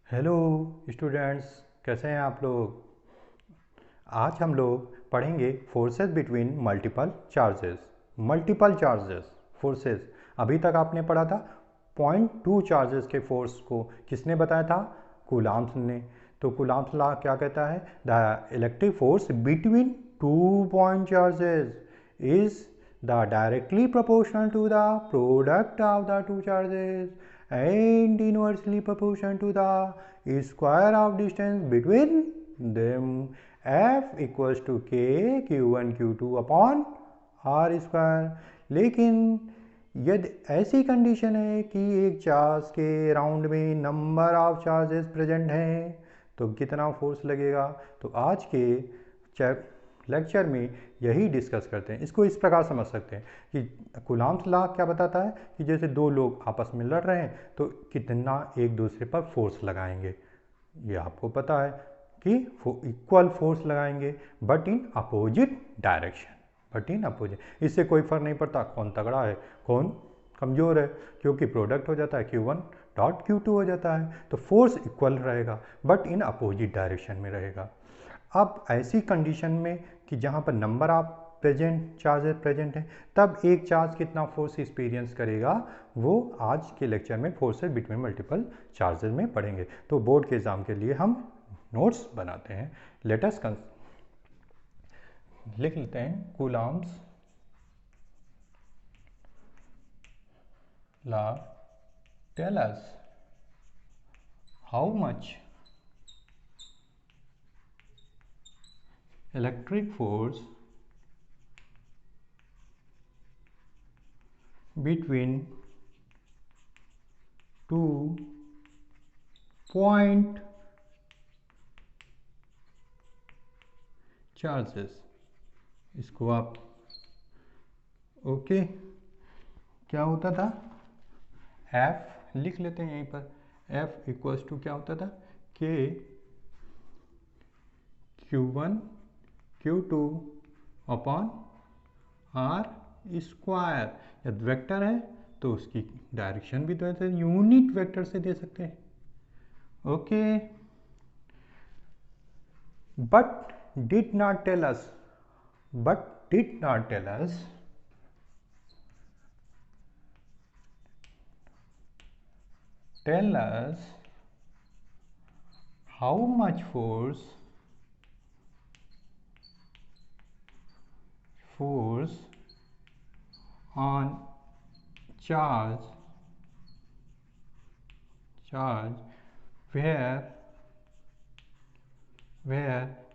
Hello students, कैसे हैं आप लोग। आज हम लोग पढ़ेंगे forces between multiple charges forces. अभी तक आपने पढ़ा था पॉइंट टू चार्जेस के फोर्स को किसने बताया था? कूलाम्स ने। तो कूलाम्स लॉ क्या कहता है? The electric force between two point charges is the directly proportional to the product of the two charges and inversely proportional to the square of distance between them. F equals to k q1 q2 upon r square। लेकिन यदि ऐसी condition है कि एक charge के round में number of charges present हैं तो कितना फोर्स लगेगा? तो आज के लेक्चर में यही डिस्कस करते हैं। इसको इस प्रकार समझ सकते हैं कि कूलाम्स लॉ क्या बताता है कि जैसे दो लोग आपस में लड़ रहे हैं तो कितना एक दूसरे पर फोर्स लगाएंगे। ये आपको पता है कि इक्वल फोर्स लगाएंगे बट इन अपोजिट डायरेक्शन। इससे कोई फर्क नहीं पड़ता कौन तगड़ा है कौन कमज़ोर है, क्योंकि प्रोडक्ट हो जाता है Q1 डॉट Q2 हो जाता है। तो फोर्स इक्वल रहेगा बट इन अपोजिट डायरेक्शन में रहेगा। अब ऐसी कंडीशन में कि जहाँ पर नंबर ऑफ चार्जेस प्रेजेंट है तब एक चार्ज कितना फोर्स एक्सपीरियंस करेगा, वो आज के लेक्चर में फोर्सेस बिटवीन मल्टीपल चार्जेस में पढ़ेंगे। तो बोर्ड के एग्जाम के लिए हम नोट्स बनाते हैं। लेटस लिख लेते हैं Coulomb's law tell us how much electric force between two point charges. इसको आप ओके क्या होता था? F लिख लेते हैं यहीं पर। F इक्वल्स टू क्या होता था? K Q1 Q2 upon R square. जब वेक्टर है तो उसकी डायरेक्शन भी तो ऐसे यूनिट वेक्टर से दे सकते हैं। Okay, but did not tell us tell us how much force on charge where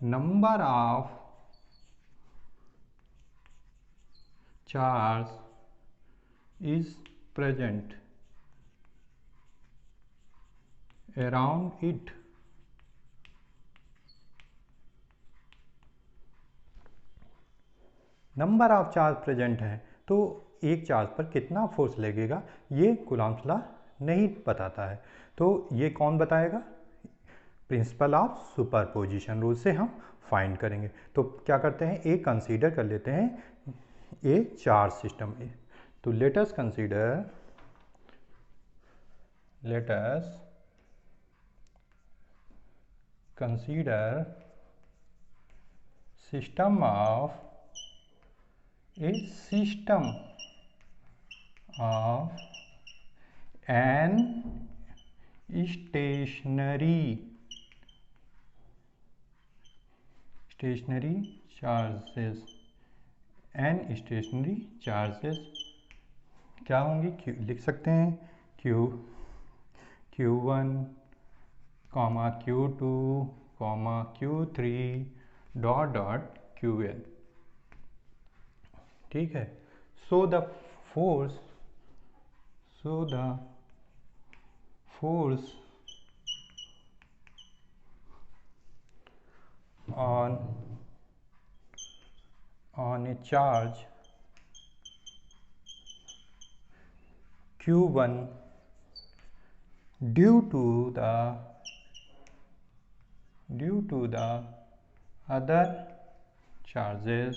number of charge is present around it। Number of charge present है तो एक चार्ज पर कितना फोर्स लगेगा ये कूलाम्स लॉ नहीं बताता है। तो ये कौन बताएगा? प्रिंसिपल ऑफ सुपरपोजिशन रूल से हम फाइंड करेंगे। तो क्या करते हैं, एक कंसीडर कर लेते हैं ए चार्ज सिस्टम। तो let us consider system of a system of an stationary charges। n stationary charges क्या होंगी? लिख सकते हैं Q1 Q2 Q3 dot dot Qn। ठीक है। So the force on a charge Q1 due to the other charges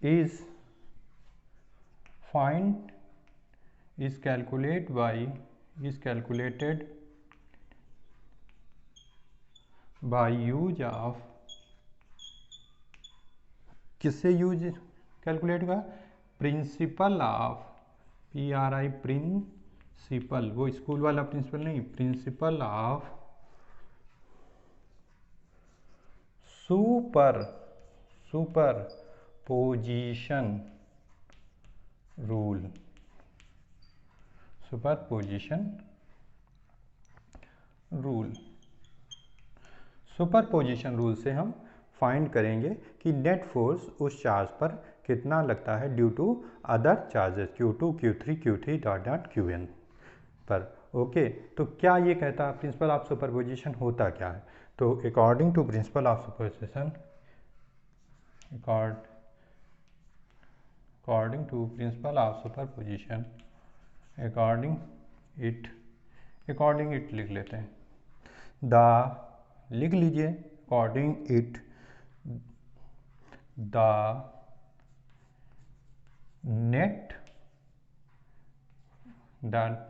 is find is calculated by use of, किससे use calculate हुआ, principle of, PRI principal, वो school वाला principal नहीं, principal of superposition rule, superposition rule. Superposition rule से हम find करेंगे कि net force उस चार्ज पर कितना लगता है due to other charges Q2 Q3 Q3 dot dot Qn पर। ओके, तो क्या ये कहता है प्रिंसिपल ऑफ सुपरपोजिशन होता क्या है? तो according to principle of superposition, according to principle of superposition, according it लिख लेते हैं, लिख लीजिए, according it the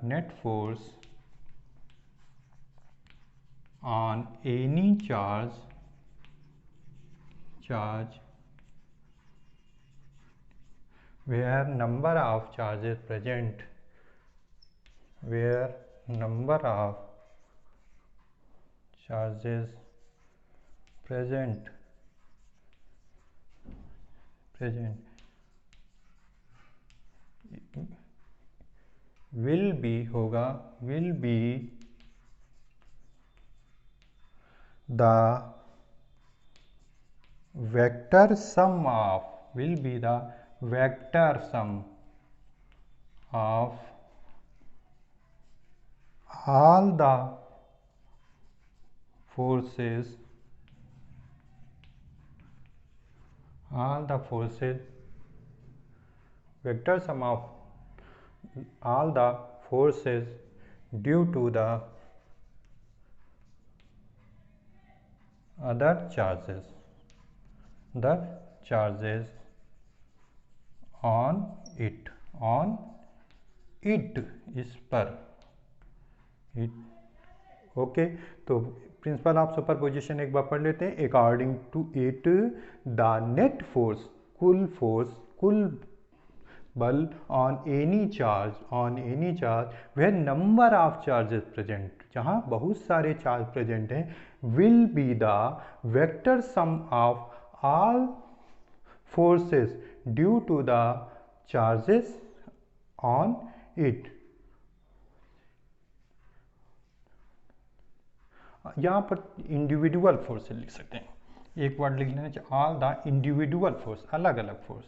net force on any charge where number of charges present will be the vector sum of all the forces vector sum of all the forces due to the other charges on it इस पर। Okay, तो principal of superposition एक बार पढ़ लेते हैं। According to it the net force, कुल बल on any charge where number of charges present, जहाँ बहुत सारे चार्ज प्रेजेंट हैं, will be the vector sum of all forces due to the charges on it. यहाँ पर इंडिविजुअल फोर्स लिख सकते हैं, एक वर्ड लिख लेना चाहिए, ऑल द इंडिविजुअल फोर्स, अलग अलग force,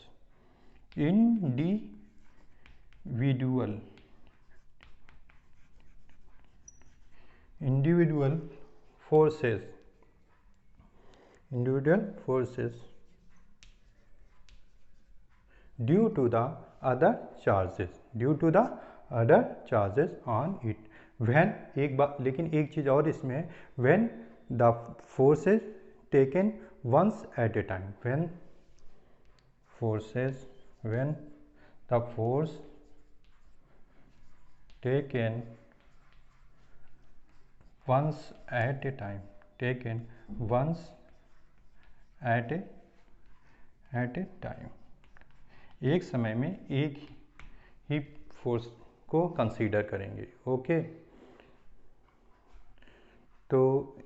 individual forces due to the other charges on it. When, एक बात लेकिन एक चीज़ और इसमें है, when the forces taken once at a time, when the force taken once at a time, एक समय में एक ही फोर्स को कंसीडर करेंगे। ओके, तो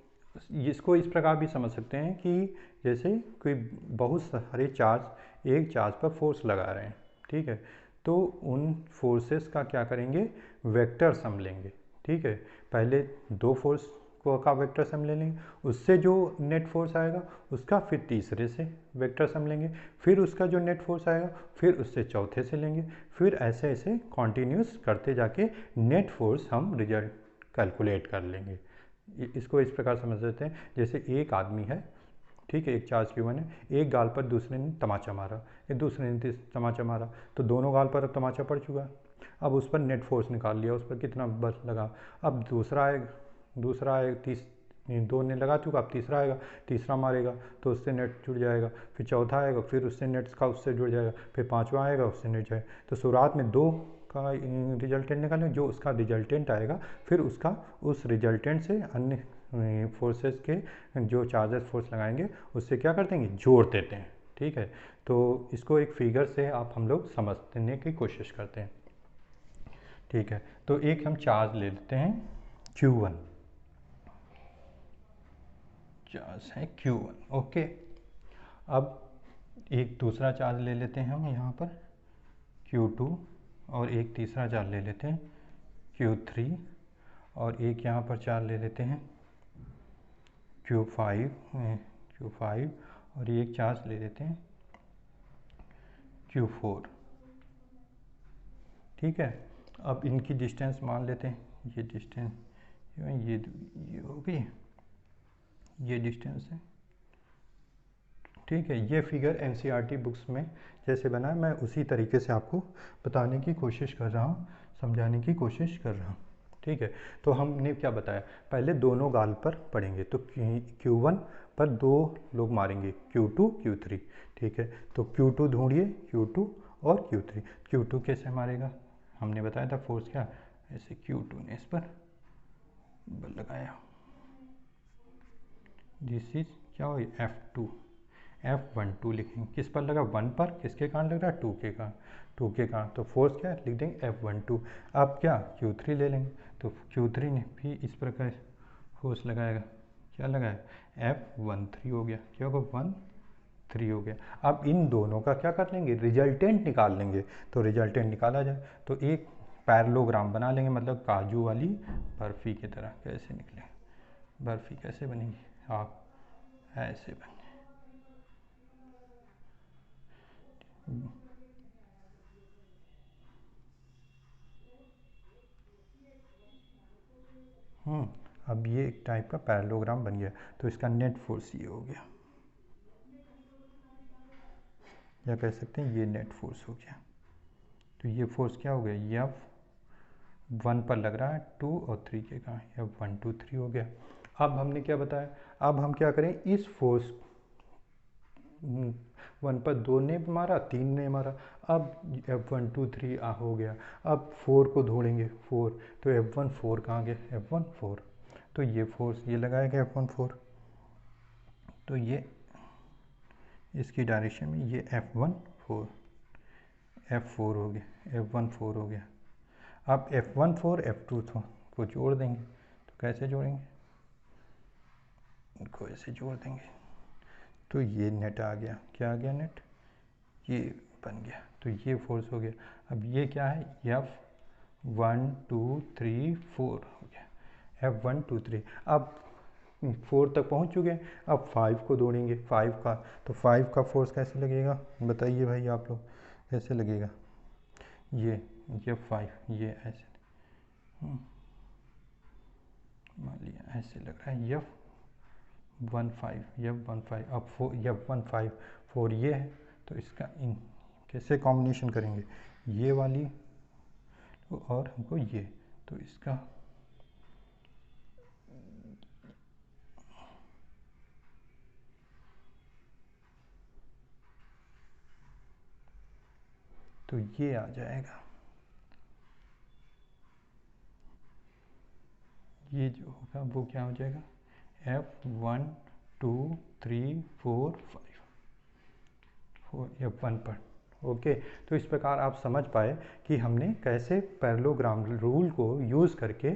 इसको इस प्रकार भी समझ सकते हैं कि जैसे कोई बहुत सारे चार्ज एक चार्ज पर फोर्स लगा रहे हैं, ठीक है, तो उन फोर्सेस का क्या करेंगे, वेक्टर सम लेंगे। ठीक है, पहले दो फोर्स का वेक्टर सम ले लेंगे, उससे जो नेट फोर्स आएगा उसका फिर तीसरे से वेक्टर सम लेंगे, फिर उसका जो नेट फोर्स आएगा फिर उससे चौथे से लेंगे, फिर ऐसे ऐसे कॉन्टिन्यूस करते जाके नेट फोर्स हम रिजल्ट कैलकुलेट कर लेंगे। इसको इस प्रकार समझ लेते हैं, जैसे एक आदमी है, ठीक है, एक चार्ज Q1 है, एक गाल पर दूसरे ने तमाचा मारा, एक दूसरे ने तमाचा मारा, तो दोनों गाल पर तमाचा पड़ चुका। अब उस पर नेट फोर्स निकाल लिया, उस पर कितना बल लगा। अब दूसरा है दो ने लगा चुका, अब तीसरा आएगा, तीसरा मारेगा तो उससे नेट जुड़ जाएगा, फिर चौथा आएगा, फिर उससे नेट का उससे जुड़ जाएगा, फिर पांचवा आएगा उससे नेट जाएगा। तो शुरुआत में दो का रिजल्टेंट निकालें, जो उसका रिजल्टेंट आएगा फिर उसका उस रिजल्टेंट से अन्य फोर्सेस के जो चार्जेस फोर्स लगाएंगे उससे क्या कर देंगे, जोड़ देते हैं। ठीक है, तो इसको एक फिगर से आप हम लोग समझने की कोशिश करते हैं। ठीक है, तो एक हम चार्ज ले लेते हैं Q1, चार्ज है Q1। ओके, अब एक दूसरा चार्ज ले लेते हैं हम यहाँ पर Q2, और एक तीसरा चार्ज ले लेते हैं Q3, और एक यहाँ पर चार्ज ले लेते हैं Q5, और एक चार्ज ले लेते हैं Q4। ठीक है, अब इनकी डिस्टेंस मान लेते हैं, ये डिस्टेंस ये हो गई, ये डिस्टेंस है। ठीक है, ये फिगर एनसीईआरटी बुक्स में जैसे बना है मैं उसी तरीके से आपको बताने की कोशिश कर रहा हूँ, समझाने की कोशिश कर रहा हूँ। ठीक है, तो हमने क्या बताया, पहले दोनों गाल पर पड़ेंगे, तो Q1 पर दो लोग मारेंगे, Q2 Q3। ठीक है, तो Q2 ढूंढिए, Q2 और Q3। Q2 कैसे मारेगा, हमने बताया था फोर्स क्या, ऐसे Q2 ने इस पर बल लगाया, दिस इज क्या हो F2, F12 लिखेंगे, किस पर लगा, 1 पर, किसके कारण लग रहा है, 2 के कारण, 2 के कारण, तो फोर्स क्या लिख देंगे F12। अब क्या Q3 ले लेंगे, तो Q3 ने भी इस प्रकार फोर्स लगाएगा, क्या लगाया F13 हो गया, क्या होगा 13 हो गया। अब इन दोनों का क्या कर लेंगे, रिजल्टेंट निकाल लेंगे, तो रिजल्टेंट निकाला जाए तो एक पैरेललोग्राम बना लेंगे, मतलब काजू वाली बर्फ़ी की तरह। कैसे निकले बर्फ़ी, कैसे बनेगी, आप ऐसे बने, अब ये एक टाइप का पैरेललोग्राम बन गया, तो इसका नेट फोर्स ये हो गया, या कह सकते हैं ये नेट फोर्स हो गया। तो ये फोर्स क्या हो गया, ये अब 1 पर लग रहा है, 2 और 3 के कारण, ये 1 2 3 हो गया। अब हमने क्या बताया, अब हम क्या करें, इस फोर्स 1 पर 2 ने मारा, 3 ने मारा, अब F1 2 3 हो गया। अब 4 को ढूंढेंगे, 4, तो F1 4 कहाँ गया, F1 4, तो ये फोर्स ये लगाएगा F1 4, तो ये इसकी डायरेक्शन में ये F1 4, F4 हो गया, F1 4 हो गया। अब F1 4 F2 को जोड़ देंगे, तो कैसे जोड़ेंगे, इनको ऐसे जोड़ देंगे, तो ये नेट आ गया, क्या आ गया नेट, ये बन गया, तो ये फोर्स हो गया। अब ये क्या है, F1 2 3 4 हो गया, F1 2 3। अब 4 तक पहुंच चुके हैं, अब 5 को जोड़ेंगे, 5 का, तो 5 का फोर्स कैसे लगेगा, बताइए भाई आप लोग, कैसे लगेगा, ये 5, ये ऐसे मान लिया, ऐसे लग रहा है F15, F15, अब 4 F15 4 ये है, तो इसका इन कैसे कॉम्बिनेशन करेंगे, ये वाली और हमको ये, तो इसका तो ये आ जाएगा, ये जो होगा वो क्या हो जाएगा, F1 2 3 4 5 F1 पर। ओके, तो इस प्रकार आप समझ पाए कि हमने कैसे पैरेललोग्राम रूल को यूज़ करके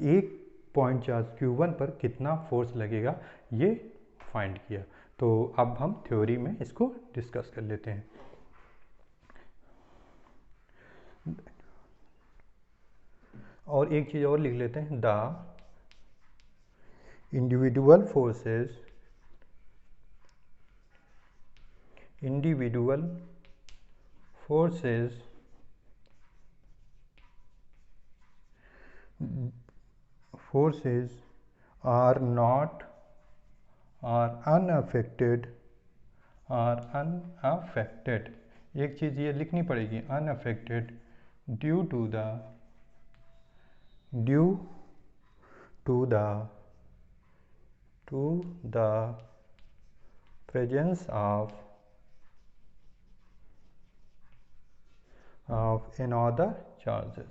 एक पॉइंट चार्ज Q1 पर कितना फोर्स लगेगा ये फाइंड किया। तो अब हम थ्योरी में इसको डिस्कस कर लेते हैं। और एक चीज़ और लिख लेते हैं, the individual forces are not unaffected एक चीज़ ये लिखनी पड़ेगी, unaffected due to the to the presence of another charges.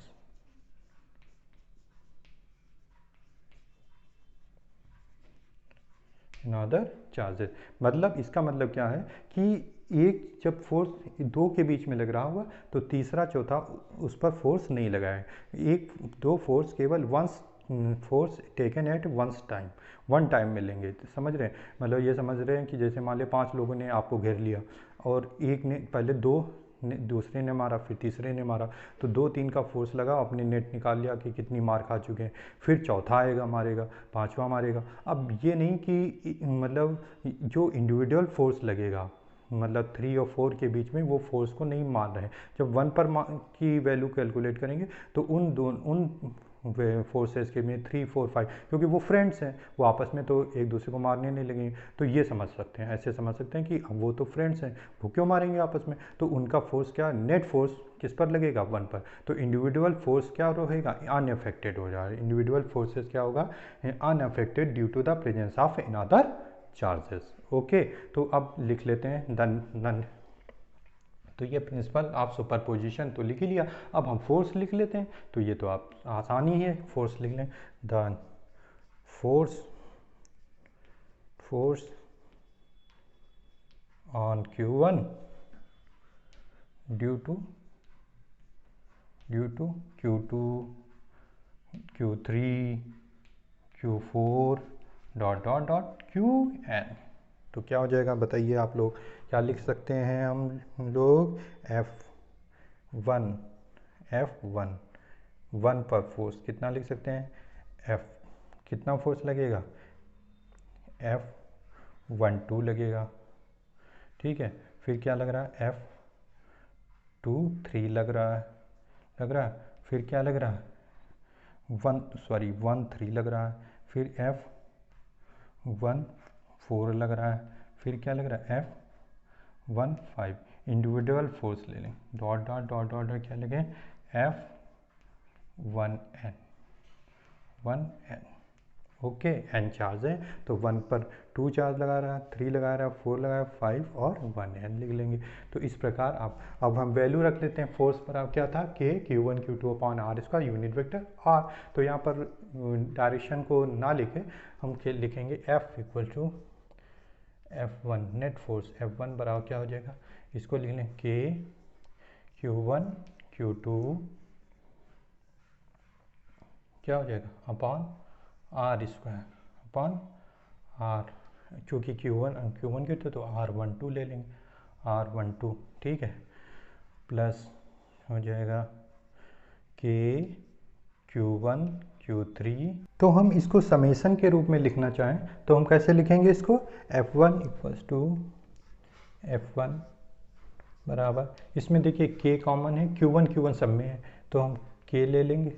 another charges मतलब इसका मतलब क्या है कि एक जब फोर्स दो के बीच में लग रहा होगा तो तीसरा चौथा उस पर फोर्स नहीं लगा है। एक दो फोर्स केवल once force taken at one time में लेंगे। समझ रहे हैं? मतलब ये समझ रहे हैं कि जैसे मान लिया 5 लोगों ने आपको घेर लिया और एक ने पहले दूसरे ने मारा, फिर तीसरे ने मारा, तो 2-3 का फोर्स लगा, अपने नेट निकाल लिया कि कितनी मार खा चुके हैं। फिर चौथा आएगा मारेगा, पांचवा मारेगा। अब ये नहीं कि मतलब जो इंडिविजुअल फोर्स लगेगा मतलब 3 और 4 के बीच में वो फोर्स को नहीं मार रहे हैं। जब 1 पर की वैल्यू कैलकुलेट करेंगे तो उन फोर्सेस के में 3, 4, 5 क्योंकि वो फ्रेंड्स हैं, वो आपस में तो एक दूसरे को मारने नहीं लगेंगे। तो ये समझ सकते हैं, ऐसे समझ सकते हैं कि वो तो फ्रेंड्स हैं, वो क्यों मारेंगे आपस में। तो उनका फोर्स क्या, नेट फोर्स किस पर लगेगा, 1 पर। तो इंडिविजुअल फोर्स क्या रहेगा, अनअफेक्टेड हो जाएगा। इंडिविजुअल फोर्सेस क्या होगा, unaffected due to the presence of another charges. Okay, तो अब लिख लेते हैं नन। तो ये प्रिंसिपल आप सुपरपोजिशन तो लिख ही लिया, अब हम फोर्स लिख लेते हैं। तो ये तो आप आसानी है, फोर्स लिख लें। The force on Q1 due to Q2 Q3 Q4 Qn। तो क्या हो जाएगा बताइए आप लोग, क्या लिख सकते हैं हम लोग, F1 1 पर फोर्स कितना लिख सकते हैं, F कितना फोर्स लगेगा, F12 लगेगा। ठीक है, फिर क्या लग रहा है, F23 लग रहा है, फिर क्या लग रहा है, 13 लग रहा है, फिर F14 लग रहा है, फिर क्या लग रहा है, F15। इंडिविजुअल फोर्स ले लें, डॉट क्या लगे, F1n। ओके, n चार्ज है तो 1 पर 2 चार्ज लगा रहा है, 3 लगा रहा है, 4 लगा रहा है, 5 और 1n लिख लेंगे। तो इस प्रकार आप अब हम वैल्यू रख लेते हैं फोर्स पर। अब क्या था, K Q1 Q2 upon R इसका यूनिट वेक्टर R। तो यहाँ पर डायरेक्शन को ना लिखे हम लिखेंगे F equal to F1 net force, F1 बराबर क्या हो जाएगा, इसको लिख लें K Q1 Q2 क्या हो जाएगा upon R square upon R, चूँकि Q1 के थे तो R12 ले लेंगे, R12। ठीक है, प्लस हो जाएगा K Q1 Q3। तो हम इसको समेशन के रूप में लिखना चाहें तो हम कैसे लिखेंगे इसको, F1 इक्वल्स टू F1 बराबर, इसमें देखिए K कॉमन है, Q1 सब में है तो हम K ले लेंगे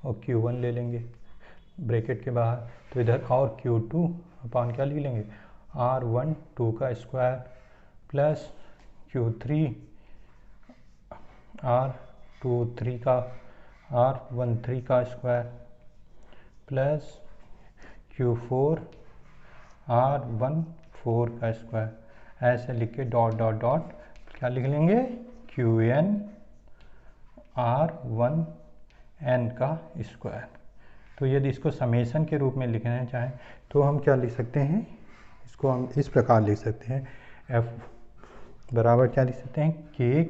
और Q1 ले लेंगे ब्रैकेट के बाहर। तो इधर और Q2 अपॉन क्या लिख लेंगे, R12 का स्क्वायर प्लस Q3 R13 का स्क्वायर प्लस Q4 R14 का स्क्वायर। ऐसे लिख के डॉट क्या लिख लेंगे, Qn R1n का स्क्वायर। तो यदि इसको समेशन के रूप में लिखना चाहें तो हम क्या लिख सकते हैं, इसको हम इस प्रकार लिख सकते हैं, F बराबर क्या लिख सकते हैं, K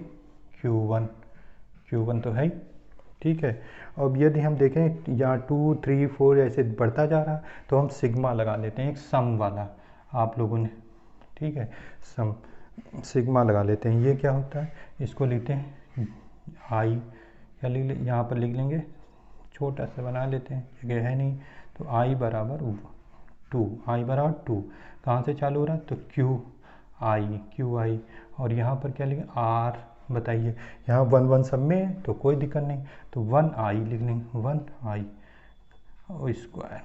Q1 तो है ही। ठीक है, अब यदि हम देखें यहाँ 2, 3, 4 ऐसे बढ़ता जा रहा तो हम सिग्मा लगा लेते हैं, एक सम वाला आप लोगों ने। ठीक है, सम सिग्मा लगा लेते हैं। ये क्या होता है, इसको लिखते हैं I, क्या यहाँ पर लिख लेंगे, छोटा सा बना लेते हैं, जगह है नहीं तो I बराबर 2 कहाँ से चालू हो रहा है, तो QI और यहाँ पर क्या लिखें, R। बताइए, यहाँ 1 सब में है तो कोई दिक्कत नहीं, तो 1I लिख लेंगे, 1I स्क्वायर।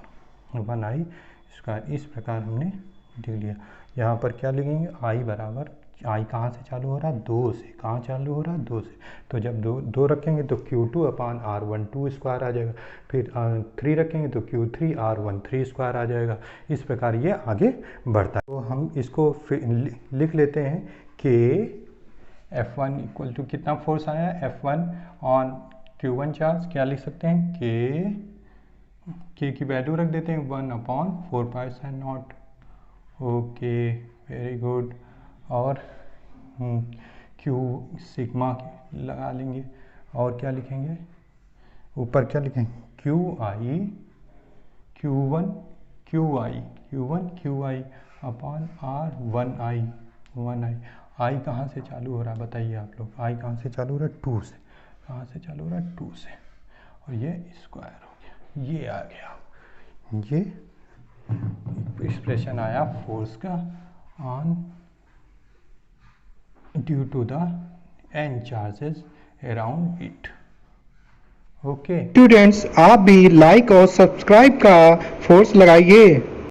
इस प्रकार हमने लिख लिया। यहाँ पर क्या लिखेंगे, I बराबर आई कहाँ से चालू हो रहा है, 2 से। कहाँ चालू हो रहा है, 2 से। तो जब दो रखेंगे तो Q2/R12 स्क्वायर आ जाएगा। फिर 3 रखेंगे तो Q3/R13 स्क्वायर आ जाएगा। इस प्रकार ये आगे बढ़ता है। तो हम इसको फिर लिख लेते हैं कि F1 इक्वल टू कितना फोर्स आया है, F1 ऑन Q1 चार्ज, क्या लिख सकते हैं, K की वैल्यू रख देते हैं 1/4π/0। Okay, very good. और Q सिग्मा लगा लेंगे, और क्या लिखेंगे, ऊपर क्या लिखेंगे, Q1 QI upon R 1I। आई कहाँ से चालू हो रहा है बताइए आप लोग, आई कहाँ से चालू हो रहा है, 2 से। कहाँ से चालू हो रहा है, 2 से। और ये स्क्वायर हो गया, ये आ गया, ये एक्सप्रेशन आया फोर्स का on due to the n charges around it. Okay students, आप भी लाइक और सब्सक्राइब का फोर्स लगाइए।